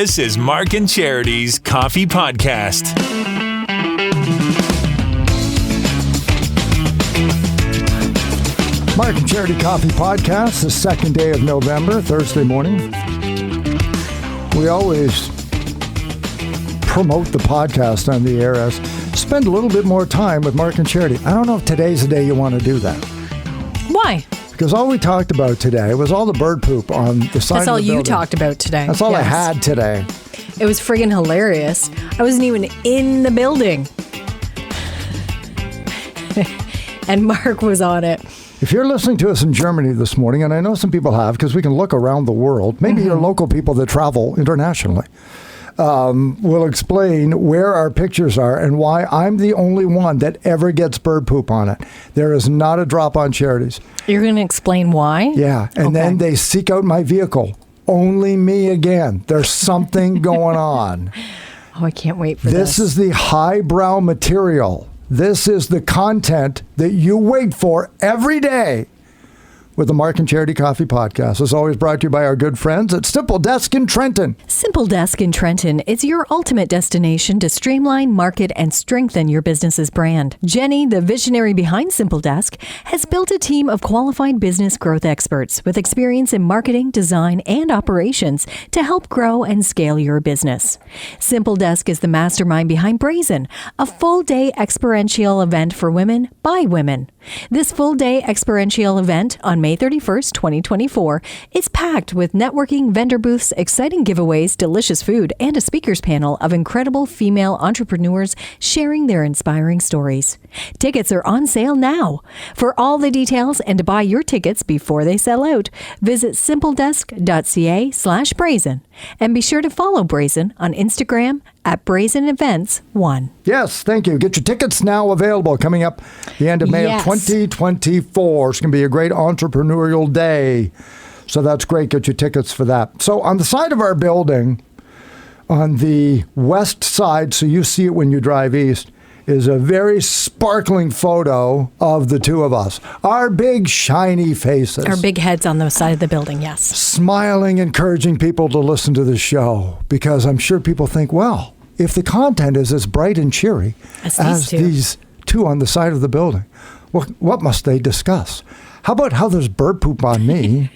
This is Mark and Charity's Coffee Podcast. Mark and Charity Coffee Podcast, the second day of November, Thursday morning. We always promote the podcast on the air as spend a little bit more time with Mark and Charity. I don't know if today's the day you want to do that. Why? Because all we talked about today was all the bird poop on the side of the building. That's all you talked about today. That's all I had today. It was friggin' hilarious. I wasn't even in the building. And Mark was on it. If you're listening to us in Germany this morning, and I know some people have, because we can look around the world, maybe you're local people that travel internationally, we'll explain where our pictures are and why I'm the only one that ever gets bird poop on it. There is not a drop on Charity's. You're going to explain why? Yeah, and then they seek out my vehicle. Only me again. There's something going on. Oh, I can't wait for this. This is the highbrow material. This is the content that you wait for every day with the Mark and Charity Coffee Podcast. As always, brought to you by our good friends at Simple Desk in Trenton. Simple Desk in Trenton is your ultimate destination to streamline, market, and strengthen your business's brand. Jenny, the visionary behind Simple Desk, has built a team of qualified business growth experts with experience in marketing, design, and operations to help grow and scale your business. Simple Desk is the mastermind behind BRAZEN, a full-day experiential event for women by women. This full-day experiential event on May 31st, 2024 is packed with networking, vendor booths, exciting giveaways, delicious food, and a speakers panel of incredible female entrepreneurs sharing their inspiring stories. Tickets are on sale now. For all the details and to buy your tickets before they sell out, visit simpledesk.ca/brazen. And be sure to follow Brazen on Instagram at Brazen Events 1. Yes, thank you. Get your tickets now available coming up the end of May of 2024. It's going to be a great entrepreneurial day. So that's great. Get your tickets for that. So on the side of our building, on the west side, so you see it when you drive east, is a very sparkling photo of the two of us. Our big, shiny faces. Our big heads on the side of the building, yes. Smiling, encouraging people to listen to the show. Because I'm sure people think, well, if the content is as bright and cheery as these two on the side of the building, well, what must they discuss? How about how there's bird poop on me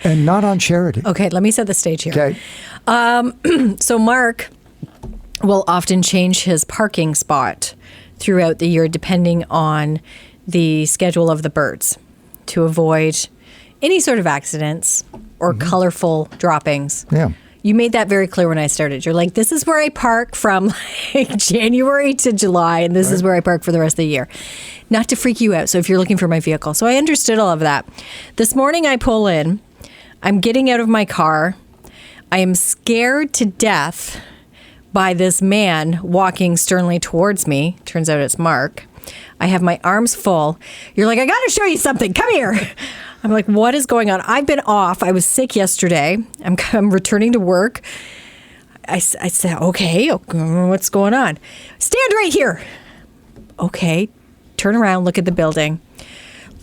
and not on Charity? Okay, let me set the stage here. Okay. So Mark will often change his parking spot throughout the year depending on the schedule of the birds to avoid any sort of accidents or colorful droppings. Yeah. You made that very clear when I started. You're like, this is where I park from like January to July, and this is where I park for the rest of the year. Not to freak you out, so if you're looking for my vehicle. So I understood all of that. This morning I pull in. I'm getting out of my car. I am scared to death by this man walking sternly towards me. Turns out it's Mark. I have my arms full. You're like, I got to show you something. Come here. I'm like, what is going on? I've been off. I was sick yesterday. I'm returning to work. I said, okay, what's going on? Stand right here. Okay. Turn around, look at the building.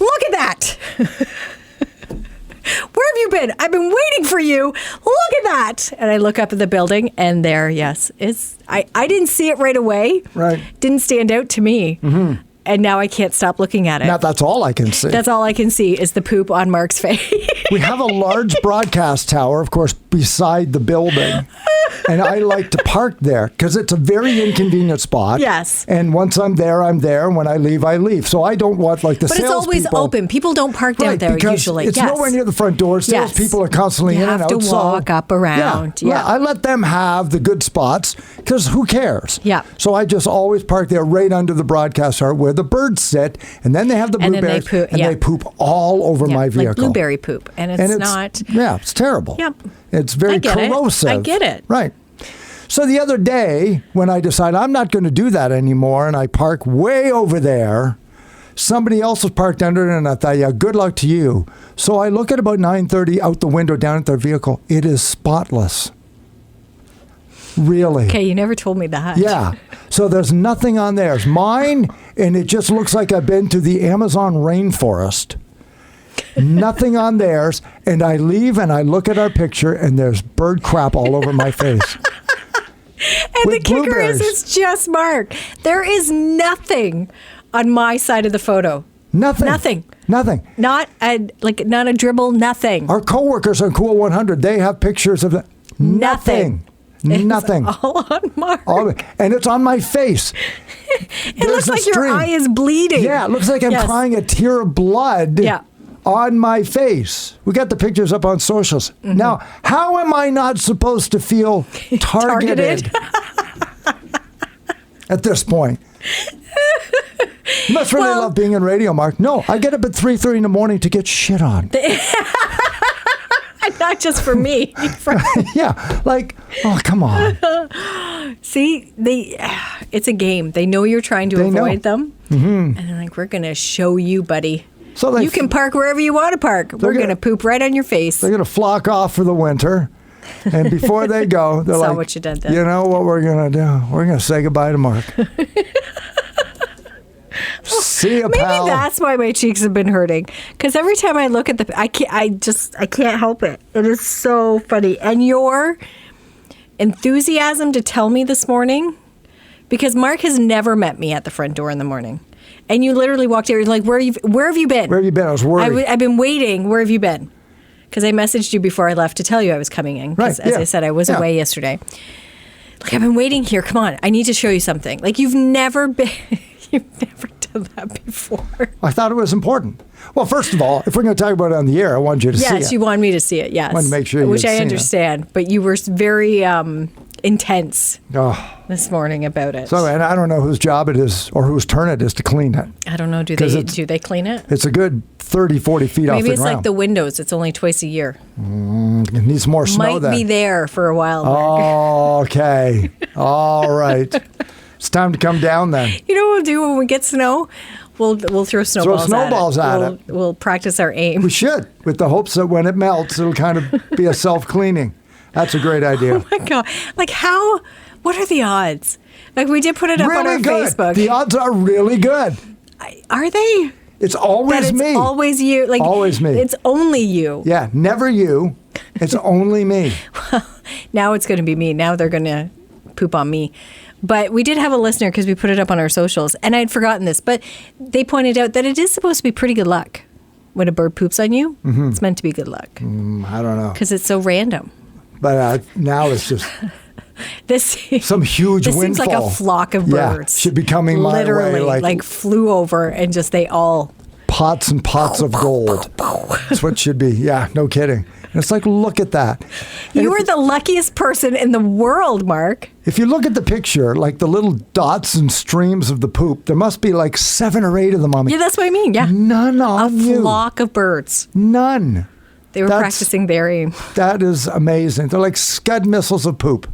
Look at that. Where have you been? I've been waiting for you. Look at that. And I look up at the building, and there, yes, I didn't see it right away. Right. Didn't stand out to me. Mm-hmm. And now I can't stop looking at it. Now that's all I can see. That's all I can see is the poop on Mark's face. We have a large broadcast tower, of course, beside the building. And I like to park there because it's a very inconvenient spot. Yes. And once I'm there, I'm there. When I leave, I leave. So I don't want like the But salespeople. it's always open. People don't park down there usually. It's nowhere near the front door. Salespeople are constantly in and out. You have to walk up around. Yeah. I let them have the good spots because who cares? Yeah. So I just always park there right under the broadcast tower where the birds sit. And then they have the blueberries. They poop all over my vehicle. Like blueberry poop. And it's not. Yeah, it's terrible. Yep. It's very corrosive. I get it. Right. So the other day, when I decided I'm not going to do that anymore, and I park way over there, somebody else was parked under it, and I thought, yeah, good luck to you. So I look at about 9:30 out the window down at their vehicle. It is spotless. Really. Okay, you never told me that. Yeah. So there's nothing on theirs. Mine, and it just looks like I've been to the Amazon rainforest. nothing on theirs, and I leave and I look at our picture and there's bird crap all over my face. And the kicker is it's just Mark. There is nothing on my side of the photo. Nothing. Not a dribble, nothing. Our coworkers on Cool 100, they have pictures of the nothing. Nothing. It's all on Mark. And it's on my face. It looks like your eye is bleeding. Yeah, it looks like I'm crying a tear of blood on my face. We got the pictures up on socials. Mm-hmm. Now, how am I not supposed to feel targeted? At this point? You must really love being in radio, Mark. No, I get up at 3:30 in the morning to get shit on. Not just for me. Yeah, like, oh, come on. See, it's a game. They know you're trying to avoid them. Mm-hmm. And they're like, we're going to show you, buddy. So you can park wherever you want to park. We're going to poop right on your face. They're going to flock off for the winter. And before they go, they're like, what you did then. You know what we're going to do? We're going to say goodbye to Mark. See ya, pal. Maybe that's why my cheeks have been hurting. Because every time I look at I can't help it. It is so funny. And your enthusiasm to tell me this morning, because Mark has never met me at the front door in the morning. And you literally walked out. You're like, where have you been? Where have you been? I was worried. I've been waiting. Where have you been? Because I messaged you before I left to tell you I was coming in. Because as I said, I was away yesterday. Like, I've been waiting here. Come on. I need to show you something. Like, you've never done that before. I thought it was important. Well, first of all, if we're going to talk about it on the air, I want you to see it. Yes, you want me to see it, yes. I want to make sure which I understand, but you were very intense this morning about it. So, and I don't know whose job it is or whose turn it is to clean it. I don't know. Do they clean it? It's a good 30, 40 feet off the ground. Maybe it's like the windows. It's only twice a year. It needs more snow then. Might be there for a while. Oh, okay. All right. It's time to come down then. You know what we'll do when we get snow? We'll throw snowballs at it. We'll practice our aim. We should, with the hopes that when it melts, it'll kind of be a self-cleaning. That's a great idea. Oh, my God. Like, what are the odds? Like, we did put it up on our Facebook. The odds are really good. Are they? It's always me. It's always you. Like, always me. It's only you. Yeah, never you. It's only me. Well, now it's going to be me. Now they're going to poop on me. But we did have a listener because we put it up on our socials, and I'd forgotten this, but they pointed out that it is supposed to be pretty good luck when a bird poops on you. Mm-hmm. It's meant to be good luck. I don't know. Because it's so random. But now it's just some huge this windfall. Seems like a flock of birds. Should be coming my way. Literally, like flew over and just they all... Pots and pots of gold. That's what should be. Yeah, no kidding. And it's like, look at that. You are the luckiest person in the world, Mark. If you look at the picture, like the little dots and streams of the poop, there must be like 7 or 8 of them on me. Yeah, that's what I mean. Yeah. None on you. A flock of birds. None. They were practicing their aim. That is amazing. They're like Scud missiles of poop.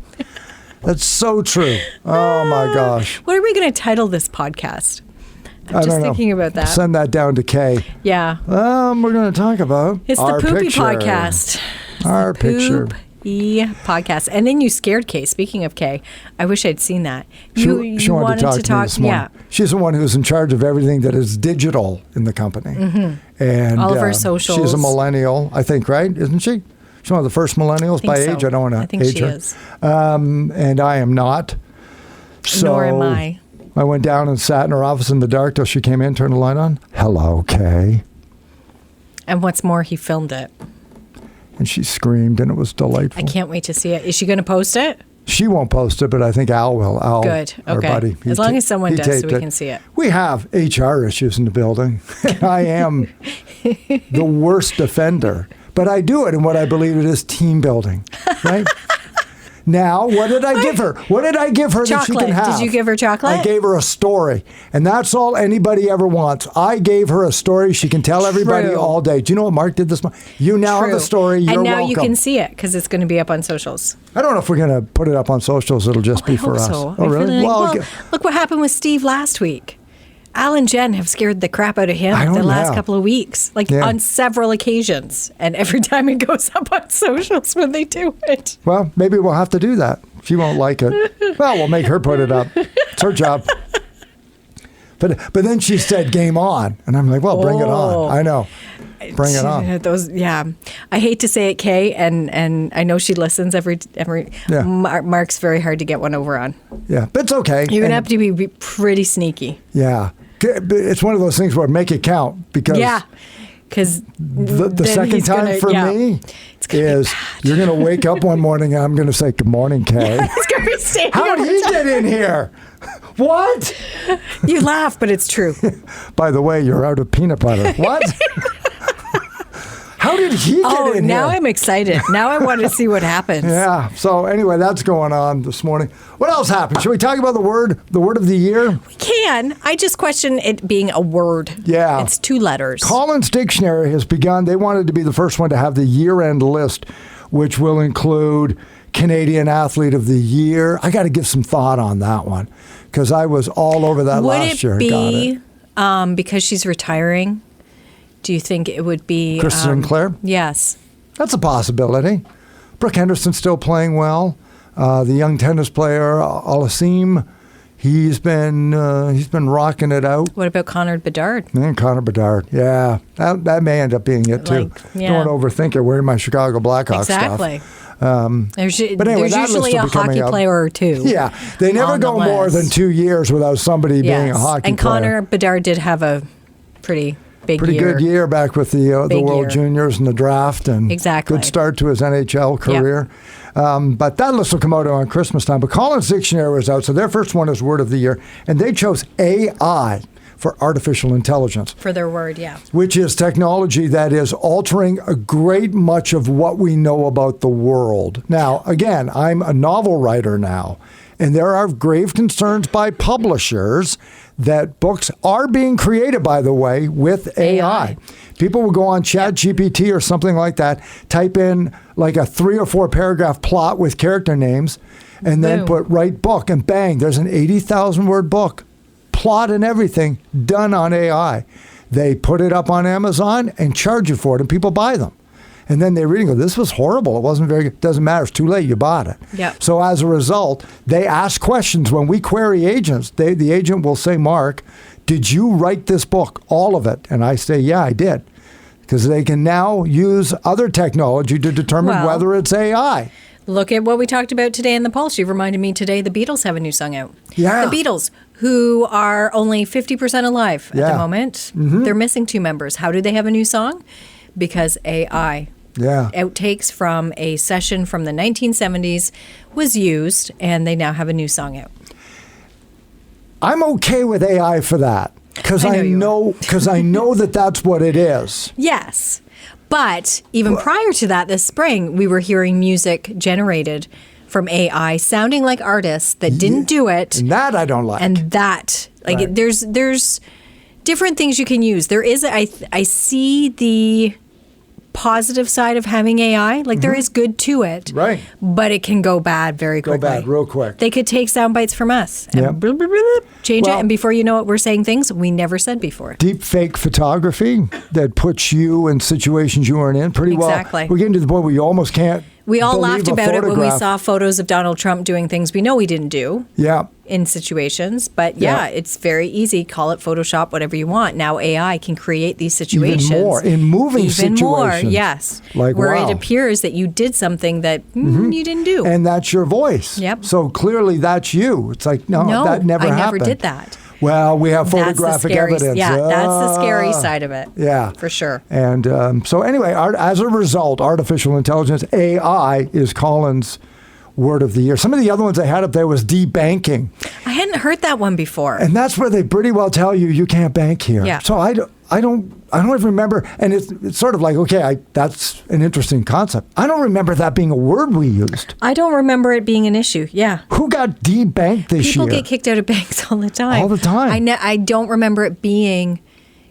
That's so true. Oh, my gosh. What are we going to title this podcast? I'm just thinking about that. Send that down to Kay. Yeah. We're going to talk about it's our the Poopy picture. Podcast. Our picture. Poopy Podcast. And then you scared Kay. Speaking of Kay, I wish I'd seen that. You wanted to talk me this morning. Yeah. She's the one who's in charge of everything that is digital in the company. Mm-hmm. And all of our socials. She's a millennial, I think, right? Isn't she? She's one of the first millennials by age. I don't want to age her. I think she is. And I am not. Nor am I. I went down and sat in her office in the dark till she came in, turned the light on. Hello, Kay. And what's more, he filmed it. And she screamed, and it was delightful. I can't wait to see it. Is she going to post it? She won't post it, but I think Al will. Al, good. Okay. Our buddy. As long as someone does, so we can see it. We have HR issues in the building. I am the worst offender. But I do it in what I believe it is team building, right? Now, what did I give her? What did I give her chocolate. That she can have? Did you give her chocolate? I gave her a story. And that's all anybody ever wants. I gave her a story she can tell everybody all day. Do you know what Mark did this morning? You now have the story. You're welcome. And now welcome. you can see it because it's going to be up on socials. I don't know if we're going to put it up on socials. It'll just be for us. So. Oh, really? Well, look what happened with Steve last week. Al and Jen have scared the crap out of him the last couple of weeks, on several occasions. And every time it goes up on socials when they do it. Well, maybe we'll have to do that. She won't like it. Well, we'll make her put it up. It's her job. But then she said, game on. And I'm like, well, bring it on. I know. Bring it on. I hate to say it, Kay, and I know she listens every. Yeah. Mark's very hard to get one over on. Yeah, but it's okay. You're gonna have to be pretty sneaky. Yeah, it's one of those things where make it count because. Yeah. Because the second time for me is you're going to wake up one morning and I'm going to say, "Good morning, Kay." He's going to be staying. How did he get in here? What? You laugh, but it's true. By the way, you're out of peanut butter. What? How did he get in here? Now I'm excited. Now I want to see what happens. Yeah. So anyway, that's going on this morning. What else happened? Should we talk about the word of the year? We can. I just question it being a word. Yeah. It's 2 letters. Collins Dictionary has begun. They wanted to be the first one to have the year-end list, which will include Canadian Athlete of the Year. I got to give some thought on that one because I was all over that last year. Would it be because she's retiring? Do you think it would be Chris Sinclair? Yes. That's a possibility. Brooke Henderson's still playing well. The young tennis player, Alasim, he's been rocking it out. What about Connor Bedard? And Connor Bedard, yeah. That may end up being it, too. Don't overthink it. Wearing my Chicago Blackhawks stuff. Exactly. But anyway, there's usually a hockey player or 2. Yeah. They never go more than 2 years without somebody being a hockey player. And Connor Bedard did have a pretty good year back with the World Juniors and the draft, and good start to his NHL career. Yep. But that list will come out on Christmas time. But Collins Dictionary was out, so their first one is Word of the Year, and they chose AI for artificial intelligence. For their word, yeah. Which is technology that is altering a great much of what we know about the world. Now, again, I'm a novel writer now, and there are grave concerns by publishers that books are being created, by the way, with AI. People will go on ChatGPT or something like that, type in like a 3 or 4 paragraph plot with character names, and then put write book, and bang, there's an 80,000 word book, plot and everything, done on AI. They put it up on Amazon and charge you for it, and people buy them. And then they read and go, this was horrible. It wasn't very good. Doesn't matter. It's too late. You bought it. Yep. So as a result, they ask questions. When we query agents, the agent will say, Mark, did you write this book, all of it? And I say, yeah, I did. Because they can now use other technology to determine whether it's AI. Look at what we talked about today in the Pulse. You reminded me today the Beatles have a new song out. Yeah. The Beatles, who are only 50% alive at the moment. Mm-hmm. They're missing 2 members. How do they have a new song? Because AI. Yeah. Outtakes from a session from the 1970s was used, and they now have a new song out. I'm okay with AI for that because I know that that's what it is. Yes. But even prior to that, this spring, we were hearing music generated from AI sounding like artists that didn't do it. And that I don't like. And that, there's different things you can use. There is, I see the positive side of having AI. Like there is good to it. Right. But it can go bad very quickly. Go bad real quick. They could take sound bites from us and change it. And before you know it, we're saying things we never said before. Deep fake photography that puts you in situations you weren't in pretty well. Exactly. We're getting to the point where you almost can't. We all laughed about it when we saw photos of Donald Trump doing things we know he didn't do. Yeah. In situations. But it's very easy. Call it Photoshop, whatever you want. Now AI can create these situations. Even more. In moving situations. Even more, yes. Like, where it appears that you did something that you didn't do. And that's your voice. Yep. So clearly that's you. It's like, no that never happened. I never did that. Well, we have photographic evidence. Yeah, that's the scary side of it. Yeah. For sure. And so anyway, as a result, artificial intelligence, AI, is Collins' Word of the Year. Some of the other ones I had up there was debanking. I hadn't heard that one before. And that's where they pretty well tell you can't bank here. Yeah. So I don't even remember, and it's sort of like, okay, that's an interesting concept. I don't remember that being a word we used. I don't remember it being an issue, yeah. Who got debanked this year? People get kicked out of banks all the time. All the time. I don't remember it being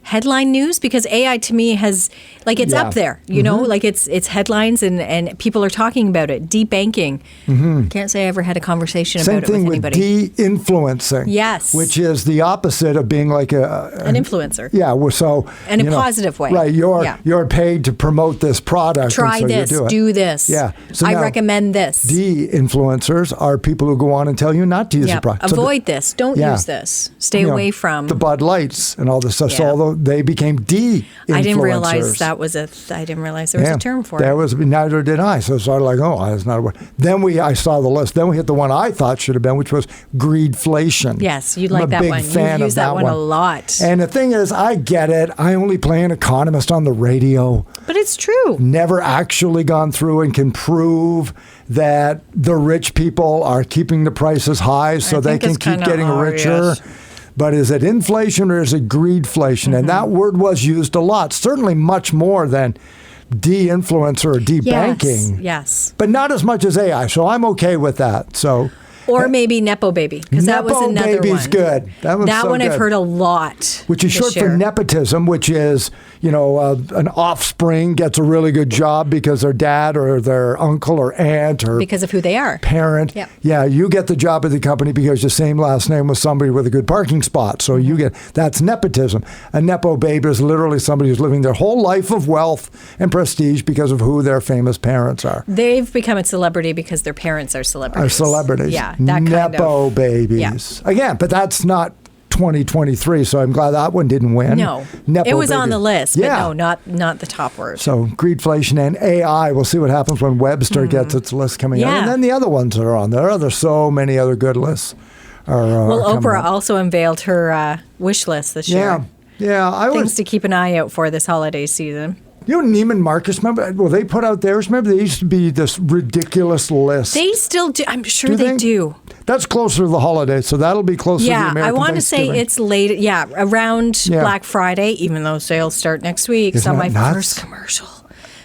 headline news because AI to me has, like, it's up there, you know, like it's headlines and people are talking about it. Debanking. Can't say I ever had a conversation about it with anybody. Same thing with de-influencing. Yes. Which is the opposite of being like an influencer. Yeah. Well, so in a positive way. Right. You're paid to promote this product. Try this. Do this. Yeah. So I recommend this. De-influencers are people who go on and tell you not to use the product. Avoid this. Don't use this. Stay away from the Bud Lights and all this stuff. So all those So they became de-influencers. I didn't realize that was I didn't realize there was a term for it. Neither did I. So it's sort of like, that's not a word. Then I saw the list. Then we hit the one I thought should have been, which was greedflation. Yes, you like that one. You use that one a lot. And the thing is, I get it. I only play an economist on the radio. But it's true. Never actually gone through and can prove that the rich people are keeping the prices high so they can keep getting richer. Yes. But is it inflation or is it greedflation? And that word was used a lot, certainly much more than de-influencer or de-banking. Yes. But not as much as AI, so I'm okay with that. So. Or maybe Nepo Baby, because that was another one. Nepo Baby's good. That one I've heard a lot. Which is short for nepotism, which is, an offspring gets a really good job because their dad or their uncle or aunt or because of who they are. Parent. Yep. Yeah, you get the job at the company because your same last name was somebody with a good parking spot. So that's nepotism. A Nepo Baby is literally somebody who's living their whole life of wealth and prestige because of who their famous parents are. They've become a celebrity because their parents are celebrities. Yeah. Nepo babies. Yeah. Again, but that's not 2023, so I'm glad that one didn't win. No. Nepo it was baby. On the list, but no, not the top word. So greedflation and AI, we'll see what happens when Webster gets its list coming out. And then the other ones that are on there. There's so many other good lists. Oprah also unveiled her wish list this year. Yeah. Things to keep an eye out for this holiday season. Neiman Marcus, remember? Well, they put out theirs. Remember, they used to be this ridiculous list. They still do. I'm sure they do. That's closer to the holidays, so that'll be closer to the American I want to say it's late. Yeah, around Black Friday, even though sales start next week. Saw my first commercial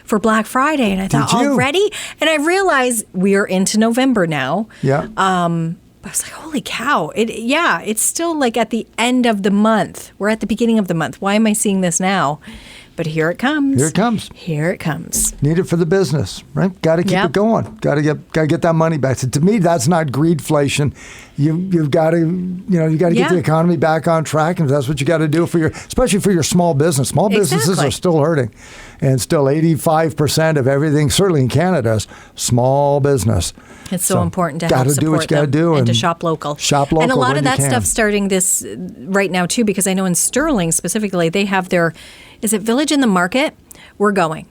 for Black Friday, and I thought, already? And I realized we are into November now. Yeah. I was like, holy cow. It's still like at the end of the month. We're at the beginning of the month. Why am I seeing this now? But here it comes. Here it comes. Need it for the business, right? Got to keep it going. Got to get that money back. So to me, that's not greedflation. You've got to get the economy back on track, and that's what you got to do especially for your small business. Small businesses are still hurting, and still 85% of everything, certainly in Canada, is small business. It's so important to help support them and to shop local. And a lot of that stuff starting this right now too, because I know in Sterling specifically, they have their. Is it Village in the Market? We're going.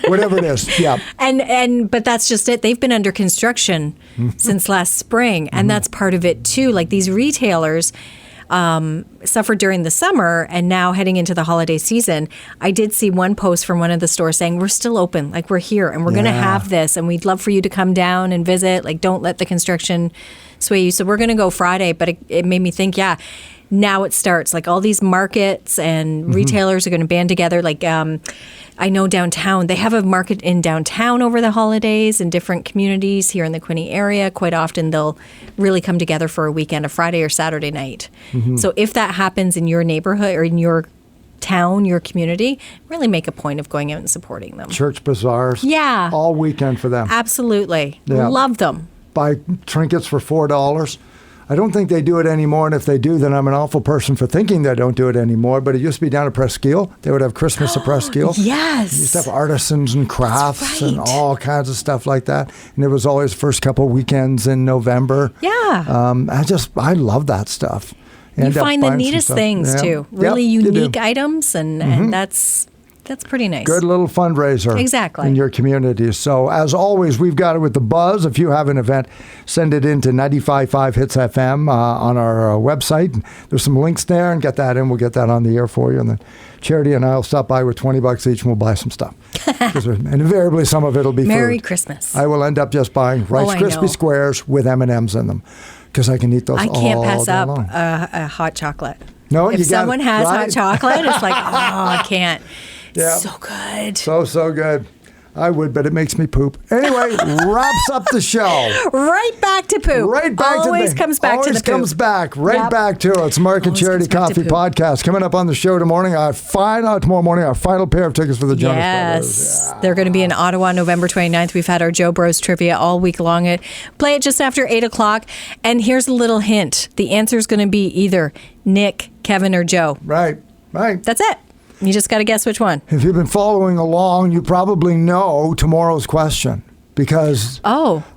Whatever it is, yeah. But that's just it. They've been under construction since last spring, and that's part of it too. Like these retailers suffered during the summer, and now heading into the holiday season, I did see one post from one of the stores saying, we're still open, like we're here, and we're going to have this, and we'd love for you to come down and visit. Like, don't let the construction sway you. So we're going to go Friday, but it made me think, now it starts. Like all these markets and retailers are going to band together. Like I know downtown, they have a market in downtown over the holidays in different communities here in the Quinte area. Quite often they'll really come together for a weekend, a Friday or Saturday night. So if that happens in your neighborhood or in your town, your community, really make a point of going out and supporting them. Church bazaars. Yeah. All weekend for them. Absolutely. Yeah. Love them. Buy trinkets for $4. I don't think they do it anymore, and if they do, then I'm an awful person for thinking they don't do it anymore. But it used to be down at Presqu'île. They would have Christmas at Presqu'île. Yes. They used to have artisans and crafts and all kinds of stuff like that. And it was always the first couple weekends in November. Yeah. I love that stuff. You find the neatest things, too. Really unique items, and that's pretty nice. Good little fundraiser. Exactly. In your community. So, as always, we've got it with the buzz. If you have an event, send it in to 95.5 Hits FM on our website. There's some links there, and get that in. We'll get that on the air for you. And then Charity and I will stop by with $20 each, and we'll buy some stuff. And invariably, some of it will be Merry food. Christmas. I will end up just buying Rice Krispie Squares with M&Ms in them, because I can eat those all day long. I can't pass up a hot chocolate. No, if someone has hot chocolate, it's like, I can't. Yeah. So good. So good. I would, but it makes me poop. Anyway, wraps up the show. Right back to poop. Right back Always to comes back to the poop. Always comes back. Right back to it. It's Mark and Charity Coffee Podcast. Coming up on the show tomorrow morning, our final pair of tickets for the Jonas Brothers. Yeah. They're going to be in Ottawa November 29th. We've had our Joe Bros trivia all week long. Play it just after 8 o'clock. And here's a little hint. The answer is going to be either Nick, Kevin, or Joe. Right. That's it. You just got to guess which one. If you've been following along, you probably know tomorrow's question, because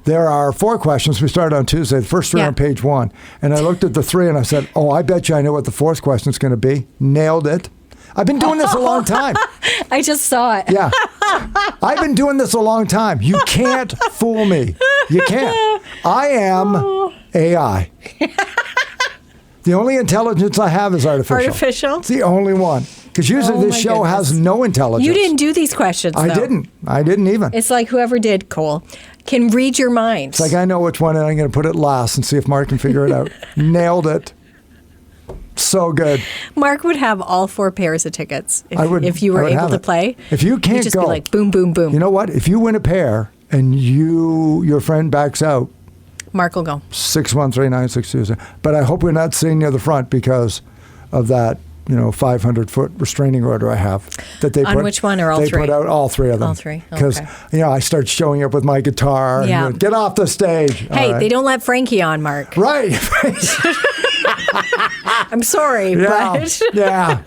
there are 4 questions. We started on Tuesday. The first 3 on page 1. And I looked at the 3 and I said, I bet you I know what the 4th question is going to be. Nailed it. I've been doing this a long time. I just saw it. Yeah. I've been doing this a long time. You can't fool me. You can't. I am AI. The only intelligence I have is artificial. Artificial? It's the only one. Because usually this show has no intelligence. You didn't do these questions, though. I didn't even. It's like whoever did, Cole, can read your mind. It's like I know which one, and I'm going to put it last and see if Mark can figure it out. Nailed it. So good. Mark would have all 4 pairs of tickets if you were able to play. If you can't you'd just go, be like boom, boom, boom. You know what? If you win a pair and your friend backs out, Mark will go. 6139627. But I hope we're not sitting near the front because of that, 500-foot restraining order I have that they put. On which one, or all 3? They put out all 3 of them. All 3. Because I start showing up with my guitar. Yeah. And get off the stage. Hey, they don't let Frankie on, Mark. Right. I'm sorry, but yeah.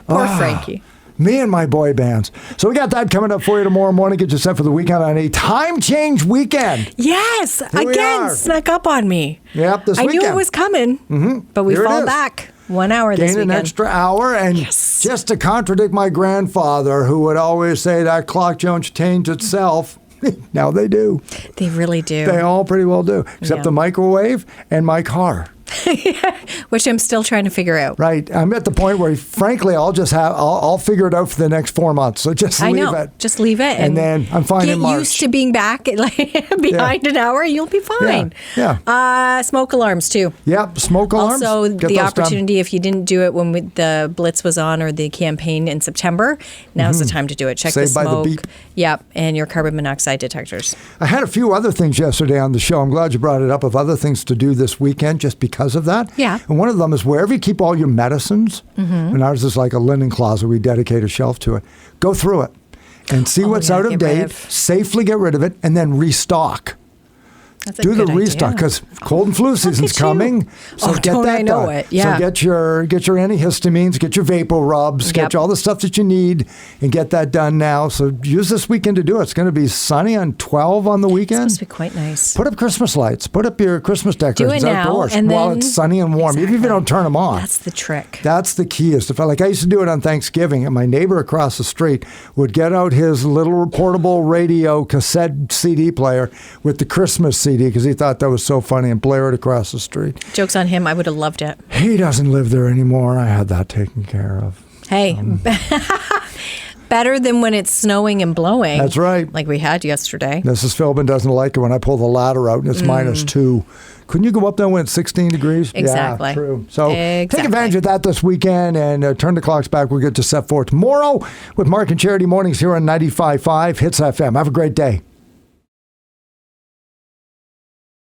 Poor Frankie. Me and my boy bands. So we got that coming up for you tomorrow morning. Get you set for the weekend on a time change weekend. Yes. Again, snuck up on me. Yep, this weekend. I knew it was coming, but we fall back 1 hour this weekend. Gain an extra hour. And just to contradict my grandfather, who would always say that clock don't change itself, now they do. They really do. They all pretty well do, except the microwave and my car. Which I'm still trying to figure out. Right. I'm at the point where, frankly, I'll figure it out for the next 4 months. So just leave it. Just leave it. And then I'm fine in March. Get used to being back behind an hour. You'll be fine. Yeah. Smoke alarms, too. Yep. Smoke alarms. Also, the opportunity, if you didn't do it when the Blitz was on or the campaign in September, now's the time to do it. Check the smoke. By the beep. Yep. And your carbon monoxide detectors. I had a few other things yesterday on the show. I'm glad you brought it up, of other things to do this weekend just because of that. Yeah. And one of them is wherever you keep all your medicines, and ours is like a linen closet, we dedicate a shelf to it, go through it and see what's out of date, safely get rid of it, and then restock. That's do the restock, because cold and flu season's coming. So get that done. Yeah. So get your antihistamines, get your vapor rubs, get all the stuff that you need, and get that done now. So use this weekend to do it. It's going to be sunny on 12 on the weekend. It's supposed to be quite nice. Put up Christmas lights. Put up your Christmas decorations outdoors and while it's sunny and warm. Even if you don't turn them on. That's the trick. That's the key. Is to like I used to do it on Thanksgiving, and my neighbor across the street would get out his little portable radio cassette CD player with the Christmas CD because he thought that was so funny, and blare it across the street. Joke's on him. I would have loved it. He doesn't live there anymore. I had that taken care of. Hey, better than when it's snowing and blowing. That's right. Like we had yesterday. Mrs. Philbin doesn't like it when I pull the ladder out and it's -2. Couldn't you go up there when it's 16 degrees? Exactly. Yeah, true. So take advantage of that this weekend and turn the clocks back. We'll get to set for tomorrow with Mark and Charity Mornings here on 95.5 Hits FM. Have a great day.